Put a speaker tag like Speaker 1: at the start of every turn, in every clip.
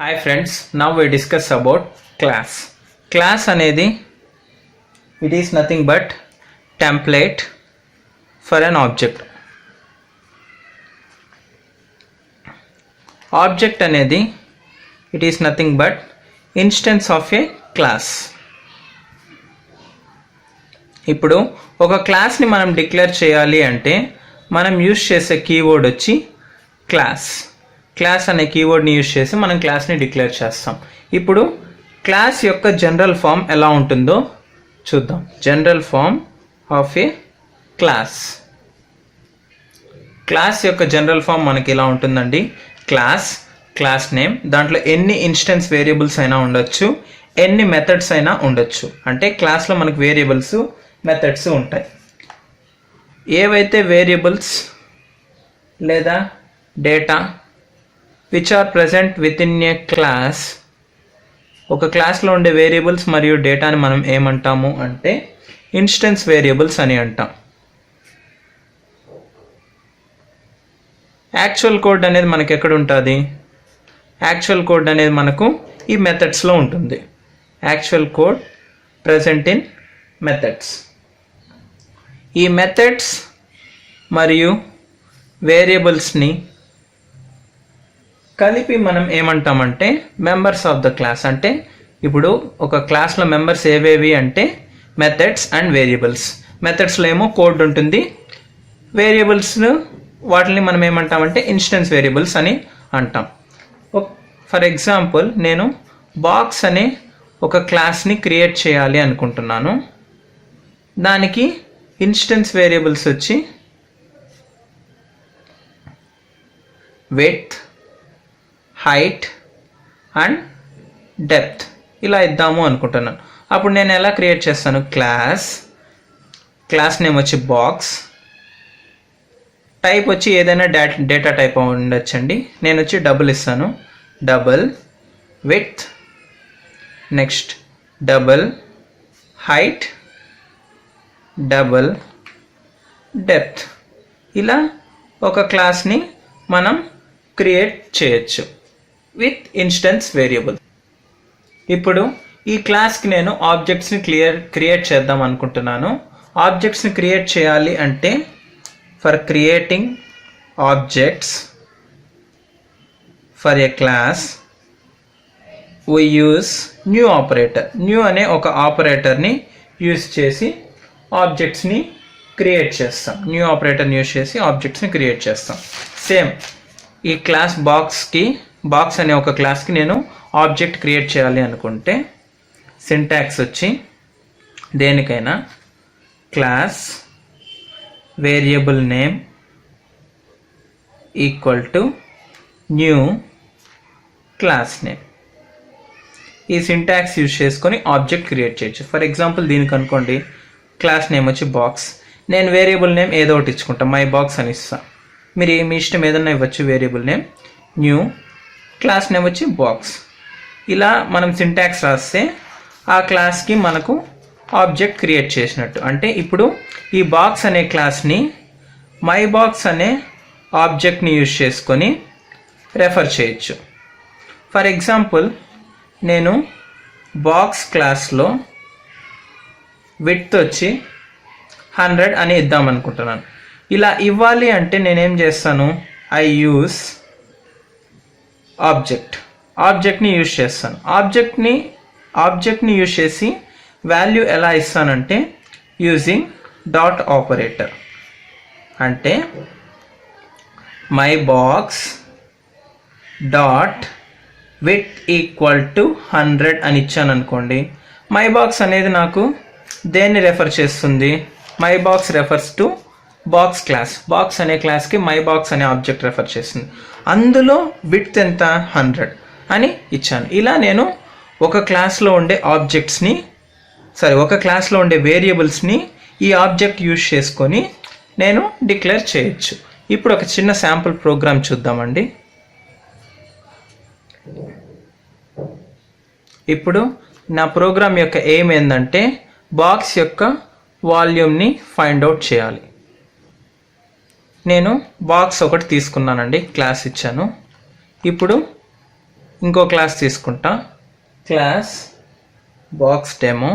Speaker 1: Hi friends, now we discuss about class. Class అనేది it is nothing but template for an object. Object అనేది it is nothing but instance of a class. ఇప్పుడు ఒక క్లాస్ని మనం declare చేయాలి అంటే మనం use చేసే కీవర్డ్ వచ్చి క్లాస్. క్లాస్ అనే కీవర్డ్ని యూజ్ చేసి మనం క్లాస్ని డిక్లేర్ చేస్తాం. ఇప్పుడు క్లాస్ యొక్క జనరల్ ఫామ్ ఎలా ఉంటుందో చూద్దాం. General form of a class. Class యొక్క జనరల్ ఫామ్ మనకి ఎలా ఉంటుందండి? క్లాస్ నేమ్, దాంట్లో ఎన్ని ఇన్స్టెన్స్ వేరియబుల్స్ అయినా ఉండొచ్చు, ఎన్ని మెథడ్స్ అయినా ఉండొచ్చు. అంటే క్లాస్లో మనకు వేరియబుల్స్, మెథడ్స్ ఉంటాయి. ఏవైతే వేరియబుల్స్ లేదా data which are present within a class, ఒక క్లాస్లో ఉండే వేరియబుల్స్ మరియు డేటాని మనం ఏమంటాము అంటే ఇన్స్టెన్స్ వేరియబుల్స్ అని అంటాం. యాక్చువల్ కోడ్ అనేది మనకి ఎక్కడ ఉంటుంది? యాక్చువల్ కోడ్ అనేది మనకు ఈ మెథడ్స్లో ఉంటుంది. Actual code present in methods. ఈ మెథడ్స్ మరియు వేరియబుల్స్ని కలిపి మనం ఏమంటామంటే మెంబర్స్ ఆఫ్ ద క్లాస్. అంటే ఇప్పుడు ఒక క్లాస్లో మెంబర్స్ ఏవేవి అంటే మెథడ్స్ అండ్ వేరియబుల్స్. మెథడ్స్లో ఏమో కోడ్ ఉంటుంది, వేరియబుల్స్ వాటిని మనం ఏమంటామంటే ఇన్స్టెన్స్ వేరియబుల్స్ అని అంటాం. ఫర్ ఎగ్జాంపుల్, నేను బాక్స్ అనే ఒక క్లాస్ని క్రియేట్ చేయాలి అనుకుంటున్నాను. దానికి ఇన్స్టెన్స్ వేరియబుల్స్ వచ్చి విడ్త్, హైట్ అండ్ డెప్త్ ఇలా ఇద్దాము అనుకుంటున్నాను. అప్పుడు నేను ఎలా క్రియేట్ చేస్తాను? క్లాస్ నేమ్ వచ్చి బాక్స్, టైప్ వచ్చి ఏదైనా డేటా టైప్ ఉండొచ్చండి. నేను వచ్చి డబుల్ ఇస్తాను. Double width, next double height, double depth. ఇలా ఒక క్లాస్ని మనం క్రియేట్ చేయొచ్చు విత్ ఇన్స్టెన్స్ వేరియబుల్. ఇప్పుడు ఈ క్లాస్కి నేను ఆబ్జెక్ట్స్ని క్రియేట్ చేద్దాం అనుకుంటున్నాను. ఆబ్జెక్ట్స్ని క్రియేట్ చేయాలి అంటే for creating objects for a class we use new operator. New అనే ఒక ఆపరేటర్ని యూస్ చేసి ఆబ్జెక్ట్స్ని క్రియేట్ చేస్తాం. న్యూ ఆపరేటర్ని యూస్ చేసి ఆబ్జెక్ట్స్ని క్రియేట్ చేస్తాం. సేమ్ ఈ క్లాస్ బాక్స్ అనే ఒక క్లాస్కి నేను ఆబ్జెక్ట్ క్రియేట్ చేయాలి అనుకుంటే సింటాక్స్ వచ్చి దేనికైనా class variable name equal to new class name. ఈ సింటాక్స్ యూజ్ చేసుకొని ఆబ్జెక్ట్ క్రియేట్ చేయొచ్చు. ఫర్ ఎగ్జాంపుల్ దీనికి అనుకోండి, క్లాస్ నేమ్ వచ్చి బాక్స్, నేను వేరియబుల్ నేమ్ ఏదో ఒకటి ఇచ్చుకుంటాను, మై బాక్స్ అని ఇస్తాను. మీరు మీ ఇష్టం ఏదన్నా ఇవ్వచ్చు. Variable name new, class name వచ్చి బాక్స్. ఇలా మనం సింటాక్స్ రాస్తే ఆ క్లాస్కి మనకు ఆబ్జెక్ట్ క్రియేట్ చేసినట్టు. అంటే ఇప్పుడు ఈ బాక్స్ అనే క్లాస్ని మై బాక్స్ అనే ఆబ్జెక్ట్ని యూజ్ చేసుకొని రెఫర్ చేయొచ్చు. ఫర్ ఎగ్జాంపుల్, నేను బాక్స్ క్లాస్లో విడ్త్ వచ్చి 100 అని ఇద్దాం అనుకుంటున్నాను. ఇలా ఇవ్వాలి అంటే నేనేం చేస్తాను? ఐ యూస్ ఆబ్జెక్ట్ని యూజ్ చేస్తాను. ఆబ్జెక్ట్ని యూజ్ చేసి వాల్యూ ఎలా ఇస్తానంటే యూజింగ్ డాట్ ఆపరేటర్. అంటే my box dot width equal to 100 అని ఇచ్చాను అనుకోండి. మై బాక్స్ అనేది నాకు దేన్ని రెఫర్ చేస్తుంది? My box refers to box class. Box అనే క్లాస్కి మై బాక్స్ అనే ఆబ్జెక్ట్ రెఫర్ చేస్తుంది. అందులో విడ్త్ ఎంత? 100 అని ఇచ్చాను. ఇలా నేను ఒక క్లాస్లో ఉండే ఒక క్లాస్లో ఉండే వేరియబుల్స్ని ఈ ఆబ్జెక్ట్ యూజ్ చేసుకొని నేను డిక్లేర్ చేయొచ్చు. ఇప్పుడు ఒక చిన్న శాంపుల్ ప్రోగ్రామ్ చూద్దామండి. ఇప్పుడు నా ప్రోగ్రామ్ యొక్క ఎయిమ్ ఏంటంటే బాక్స్ యొక్క వాల్యూమ్ని ఫైండ్ అవుట్ చేయాలి. నేను బాక్స్ ఒకటి తీసుకున్నానండి, క్లాస్ ఇచ్చాను. ఇప్పుడు ఇంకో క్లాస్ తీసుకుంటా, class box demo.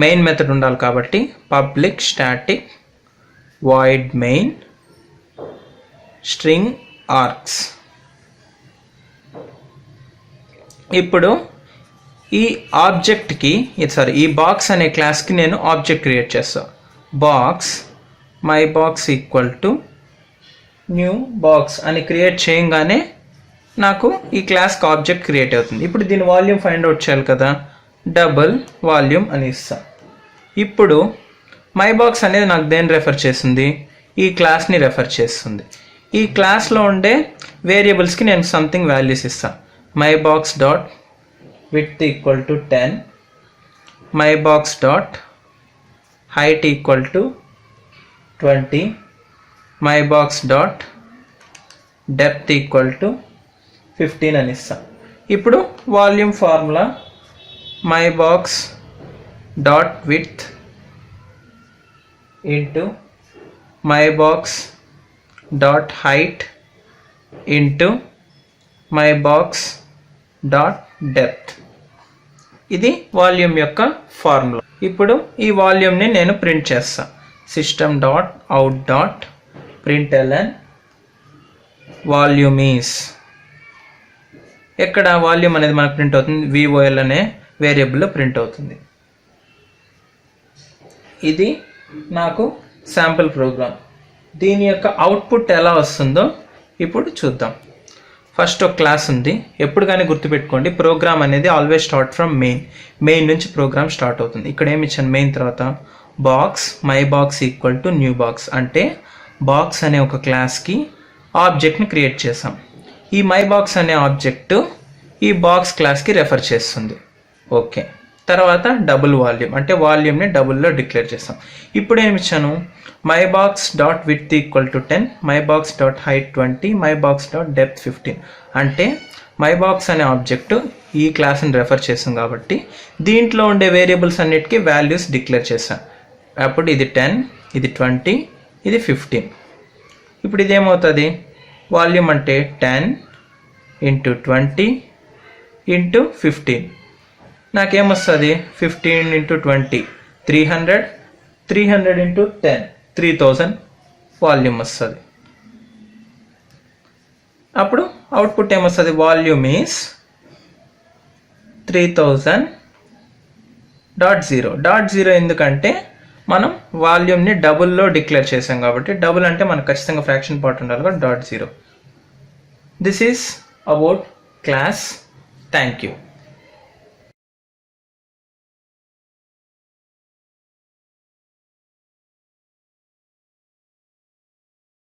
Speaker 1: Main method ఉండాలి కాబట్టి public static void main string args. ఇప్పుడు ఈ ఆబ్జెక్ట్కి ఈ బాక్స్ అనే క్లాస్కి నేను ఆబ్జెక్ట్ క్రియేట్ చేస్తాను. Box my box equal to new box అని క్రియేట్ చేయగానే నాకు ఈ క్లాస్కి ఆబ్జెక్ట్ క్రియేట్ అవుతుంది. ఇప్పుడు దీని వాల్యూమ్ ఫైండ్ అవుట్ చేయాలి కదా, డబుల్ వాల్యూమ్ అని ఇస్తా. ఇప్పుడు మై బాక్స్ అనేది నాకు దేన్ని రెఫర్ చేస్తుంది, ఈ క్లాస్ని రెఫర్ చేస్తుంది. ఈ క్లాస్లో ఉండే వేరియబుల్స్కి నేను సంథింగ్ వాల్యూస్ ఇస్తాను. My box dot width equal to 10, my box dot height equal to 20, my box dot depth equal to 15 అని ఇస్తాను. ఇప్పుడు volume formula my box dot width into my box dot height into my box dot depth. ఇది volume యొక్క formula. ఇప్పుడు ఈ వాల్యూమ్ని నేను print చేస్తా. System dot out dot println volume is. ఎక్కడ వాల్యూమ్ అనేది మనకు ప్రింట్ అవుతుంది, VOL అనే వేరియబుల్లో ప్రింట్ అవుతుంది. ఇది నాకు శాంపుల్ ప్రోగ్రామ్. దీని యొక్క అవుట్పుట్ ఎలా వస్తుందో ఇప్పుడు చూద్దాం. ఫస్ట్ ఒక క్లాస్ ఉంది. ఎప్పుడు కానీ గుర్తుపెట్టుకోండి, ప్రోగ్రామ్ అనేది ఆల్వేస్ స్టార్ట్ ఫ్రమ్ మెయిన్ నుంచి ప్రోగ్రామ్ స్టార్ట్ అవుతుంది. ఇక్కడ ఏమి ఇచ్చాను, మెయిన్ తర్వాత box my box equal to new box అంటే బాక్స్ అనే ఒక క్లాస్కి ఆబ్జెక్ట్ని క్రియేట్ చేసాం. ఈ మై బాక్స్ అనే ఆబ్జెక్ట్ ఈ బాక్స్ క్లాస్కి రెఫర్ చేస్తుంది. ఓకే, తర్వాత డబుల్ వాల్యూమ్ అంటే వాల్యూమ్ని డబుల్లో డిక్లేర్ చేస్తాం. ఇప్పుడు ఏమి ఇచ్చాను, my box dot width equal to 10, my box dot height 20, my box dot depth 15 అంటే మై బాక్స్ అనే ఆబ్జెక్ట్ ఈ క్లాస్ని రెఫర్ చేస్తాం కాబట్టి దీంట్లో ఉండే వేరియబుల్స్ అన్నిటికీ వాల్యూస్ డిక్లేర్ చేస్తాం. అప్పుడు ఇది 10, ఇది 20, ఇది 15. ఇప్పుడు ఇదేమవుతుంది, వాల్యూమ్ అంటే 10 into 20 into 15. నాకేమొస్తుంది, 15 into 20 300, 300 into 10 3000 volume వస్తుంది. అప్పుడు అవుట్పుట్ ఏమొస్తుంది, వాల్యూమ్ ఈస్ 3000.0. ఎందుకంటే మనం వాల్యూమ్ని డబుల్లో డిక్లేర్ చేసాం కాబట్టి, డబుల్ అంటే మనకు ఖచ్చితంగా ఫ్రాక్షన్ పార్ట్ ఉండాలి కాబట్టి .0. This is about class. Thank you.